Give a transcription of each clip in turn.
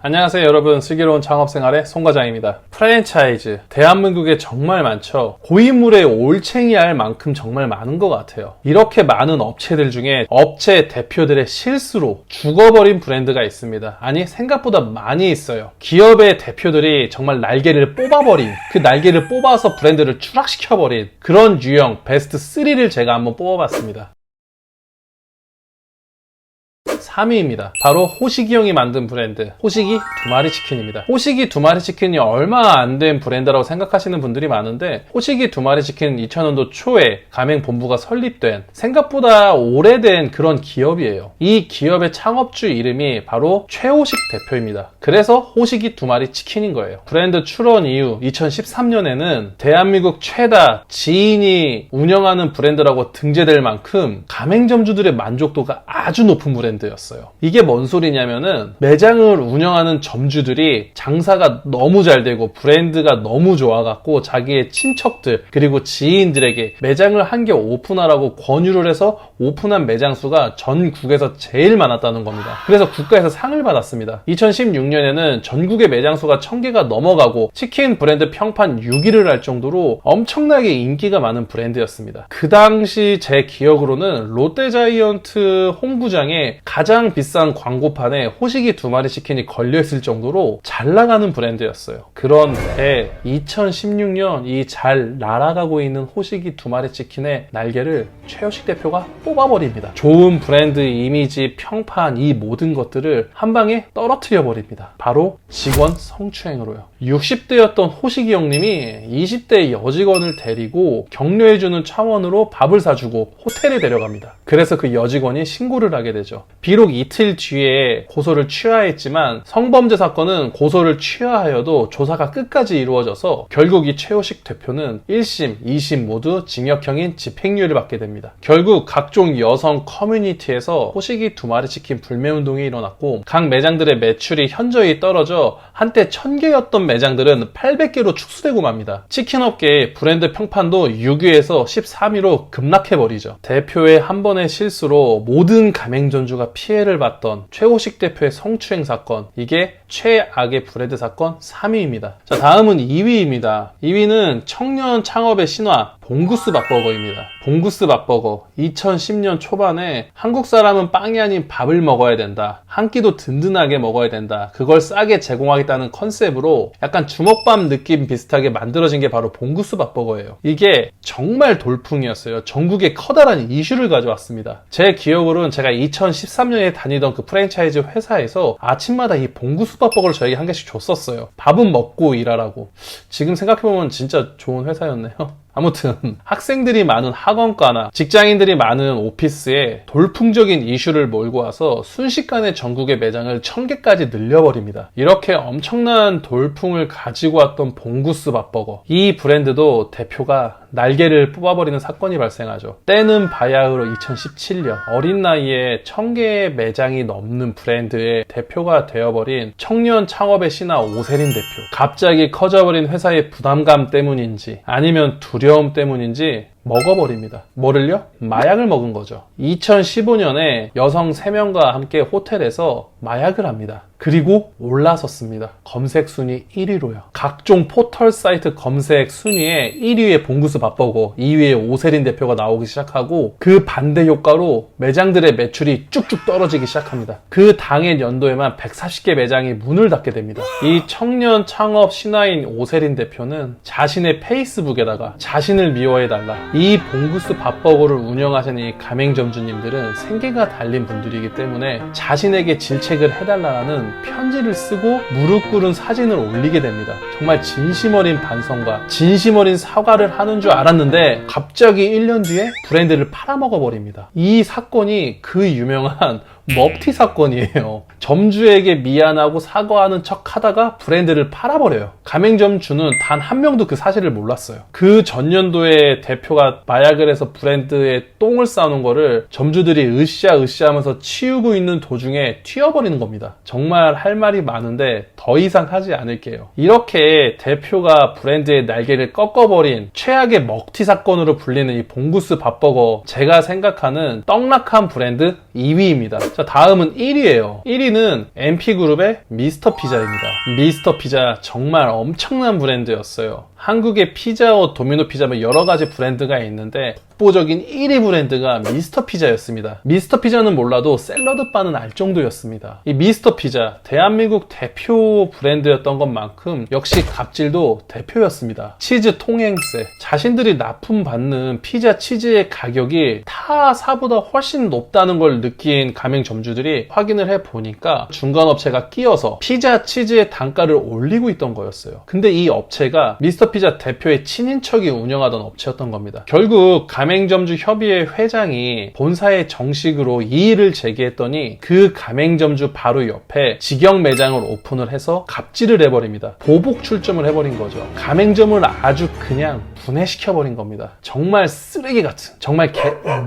안녕하세요 여러분, 슬기로운 창업생활의 송과장입니다. 프랜차이즈 대한민국에 정말 많죠. 고인물의 올챙이할 만큼 정말 많은 것 같아요. 이렇게 많은 업체들 중에 업체 대표들의 실수로 죽어버린 브랜드가 있습니다. 아니, 생각보다 많이 있어요. 기업의 대표들이 정말 날개를 뽑아버린, 그 날개를 뽑아서 브랜드를 추락시켜버린 그런 유형 베스트 3를 제가 한번 뽑아봤습니다. 3위입니다. 바로 호식이 형이 만든 브랜드, 호식이 두마리 치킨입니다. 호식이 두마리 치킨이 얼마 안 된 브랜드라고 생각하시는 분들이 많은데, 호식이 두마리 치킨은 2000년도 초에 가맹본부가 설립된 생각보다 오래된 그런 기업이에요. 이 기업의 창업주 이름이 바로 최호식 대표입니다. 그래서 호식이 두마리 치킨인 거예요. 브랜드 출원 이후 2013년에는 대한민국 최다 지인이 운영하는 브랜드라고 등재될 만큼 가맹점주들의 만족도가 아주 높은 브랜드였어요. 이게 뭔 소리냐면은, 매장을 운영하는 점주들이 장사가 너무 잘 되고 브랜드가 너무 좋아갖고 자기의 친척들 그리고 지인들에게 매장을 한 개 오픈하라고 권유를 해서 오픈한 매장 수가 전국에서 제일 많았다는 겁니다. 그래서 국가에서 상을 받았습니다. 2016년에는 전국의 매장 수가 1000개가 넘어가고 치킨 브랜드 평판 6위를 할 정도로 엄청나게 인기가 많은 브랜드였습니다. 그 당시 제 기억으로는 롯데자이언트 홈구장에 가장 비싼 광고판에 호식이 두마리 치킨이 걸려있을 정도로 잘 나가는 브랜드였어요. 그런데 2016년 이 잘 날아가고 있는 호식이 두마리 치킨의 날개를 최호식 대표가 뽑아버립니다. 좋은 브랜드 이미지, 평판, 이 모든 것들을 한 방에 떨어뜨려 버립니다. 바로 직원 성추행으로요. 60대였던 호식이 형님이 20대 여직원을 데리고 격려해주는 차원으로 밥을 사주고 호텔에 데려갑니다. 그래서 그 여직원이 신고를 하게 되죠. 비록 이틀 뒤에 고소를 취하했지만 성범죄 사건은 고소를 취하하여도 조사가 끝까지 이루어져서 결국 이 최호식 대표는 1심, 2심 모두 징역형인 집행유예를 받게 됩니다. 결국 각종 여성 커뮤니티에서 호식이 두마리 치킨 불매운동이 일어났고, 각 매장들의 매출이 현저히 떨어져 한때 1000개였던 매장들은 800개로 축소되고 맙니다. 치킨업계의 브랜드 평판도 6위에서 13위로 급락해버리죠. 대표의 한 번의 실수로 모든 가맹점주가 피해를 봤던 최호식 대표의 성추행 사건, 이게 최악의 브랜드 사건 3위입니다. 자, 다음은 2위입니다. 2위는 청년 창업의 신화, 봉구스 밥버거입니다. 봉구스 밥버거, 2010년 초반에 한국 사람은 빵이 아닌 밥을 먹어야 된다, 한 끼도 든든하게 먹어야 된다, 그걸 싸게 제공하겠다는 컨셉으로 약간 주먹밥 느낌 비슷하게 만들어진 게 바로 봉구스 밥버거예요. 이게 정말 돌풍이었어요. 전국에 커다란 이슈를 가져왔습니다. 제 기억으로는 제가 2013년에 다니던 그 프랜차이즈 회사에서 아침마다 이 봉구스 밥버거를 저에게 한 개씩 줬었어요. 밥은 먹고 일하라고. 지금 생각해보면 진짜 좋은 회사였네요. 아무튼 학생들이 많은 학원가나 직장인들이 많은 오피스에 돌풍적인 이슈를 몰고 와서 순식간에 전국의 매장을 1000개까지 늘려버립니다. 이렇게 엄청난 돌풍을 가지고 왔던 봉구스 밥버거, 이 브랜드도 대표가 날개를 뽑아버리는 사건이 발생하죠. 때는 바야흐로 2017년, 어린 나이에 1000개의 매장이 넘는 브랜드의 대표가 되어버린 청년 창업의 신화 오세린 대표. 갑자기 커져버린 회사의 부담감 때문인지 아니면 두려움 때문인지 먹어버립니다. 뭐를요? 마약을 먹은 거죠. 2015년에 여성 3명과 함께 호텔에서 마약을 합니다. 그리고 올라섰습니다. 검색 순위 1위로요. 각종 포털 사이트 검색 순위에 1위에 봉구스 밥버거, 2위에 오세린 대표가 나오기 시작하고, 그 반대 효과로 매장들의 매출이 쭉쭉 떨어지기 시작합니다. 그 당해 연도에만 140개 매장이 문을 닫게 됩니다. 이 청년 창업 신화인 오세린 대표는 자신의 페이스북에다가 자신을 미워해달라, 이 봉구스 밥버거를 운영하시는 이 가맹점주님들은 생계가 달린 분들이기 때문에 자신에게 질책을 해달라는 편지를 쓰고 무릎 꿇은 사진을 올리게 됩니다. 정말 진심 어린 반성과 진심 어린 사과를 하는 줄 알았는데 갑자기 1년 뒤에 브랜드를 팔아먹어 버립니다. 이 사건이 그 유명한 먹튀 사건이에요. 점주에게 미안하고 사과하는 척 하다가 브랜드를 팔아버려요. 가맹점주는 단 한 명도 그 사실을 몰랐어요. 그 전년도에 대표가 마약을 해서 브랜드에 똥을 싸는 거를 점주들이 으쌰으쌰 하면서 치우고 있는 도중에 튀어버리는 겁니다. 정말 할 말이 많은데 더 이상 하지 않을게요. 이렇게 대표가 브랜드의 날개를 꺾어버린 최악의 먹튀 사건으로 불리는 이 봉구스 밥버거, 제가 생각하는 떡락한 브랜드 2위입니다. 자, 다음은 1위예요. 1위는 MP그룹의 미스터 피자입니다. 미스터 피자 정말 엄청난 브랜드였어요. 한국의 피자헛, 도미노 피자 뭐 여러 가지 브랜드가 있는데 독보적인 1위 브랜드가 미스터 피자였습니다. 미스터 피자는 몰라도 샐러드 바는 알 정도였습니다. 이 미스터 피자, 대한민국 대표 브랜드였던 것만큼 역시 갑질도 대표였습니다. 치즈 통행세, 자신들이 납품받는 피자 치즈의 가격이 타사보다 훨씬 높다는 걸 느낀 가맹점주들이 확인을 해보니까 중간업체가 끼어서 피자 치즈의 단가를 올리고 있던 거였어요. 근데 이 업체가 미스터 피자 대표의 친인척이 운영하던 업체였던 겁니다. 결국 가맹점주 협의회 회장이 본사에 정식으로 이의를 제기했더니 그 가맹점주 바로 옆에 직영 매장을 오픈을 해서 갑질을 해버립니다. 보복 출점을 해버린 거죠. 가맹점을 아주 그냥 분해시켜버린 겁니다. 정말 쓰레기 같은, 정말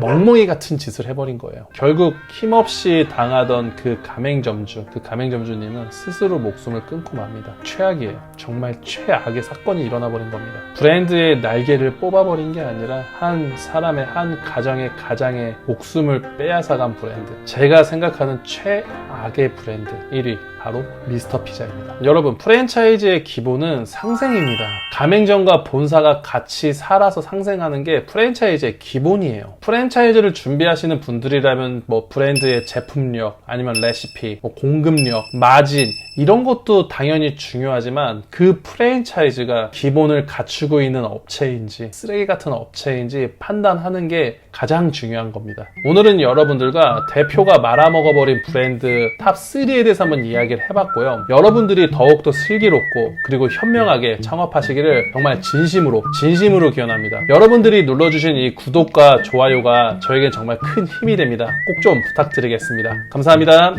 멍멍이 같은 짓을 해버린 거예요. 결국 힘없이 당하던 그 가맹점주님은 스스로 목숨을 끊고 맙니다. 최악이에요. 정말 최악의 사건이 일어나버린 겁니다. 브랜드의 날개를 뽑아버린 게 아니라 한 사람의, 한 가정의 목숨을 빼앗아간 브랜드. 제가 생각하는 최악의 브랜드 1위. 바로 미스터 피자입니다. 여러분, 프랜차이즈의 기본은 상생입니다. 가맹점과 본사가 같이 살아서 상생하는 게 프랜차이즈의 기본이에요. 프랜차이즈를 준비하시는 분들이라면 뭐 브랜드의 제품력, 아니면 레시피, 뭐 공급력, 마진 이런 것도 당연히 중요하지만 그 프랜차이즈가 기본을 갖추고 있는 업체인지 쓰레기 같은 업체인지 판단하는 게 가장 중요한 겁니다. 오늘은 여러분들과 대표가 말아먹어버린 브랜드 탑3에 대해서 한번 이야기를 해봤고요. 여러분들이 더욱더 슬기롭고 그리고 현명하게 창업하시기를 정말 진심으로 기원합니다. 여러분들이 눌러주신 이 구독과 좋아요가 저에겐 정말 큰 힘이 됩니다. 꼭 좀 부탁드리겠습니다. 감사합니다.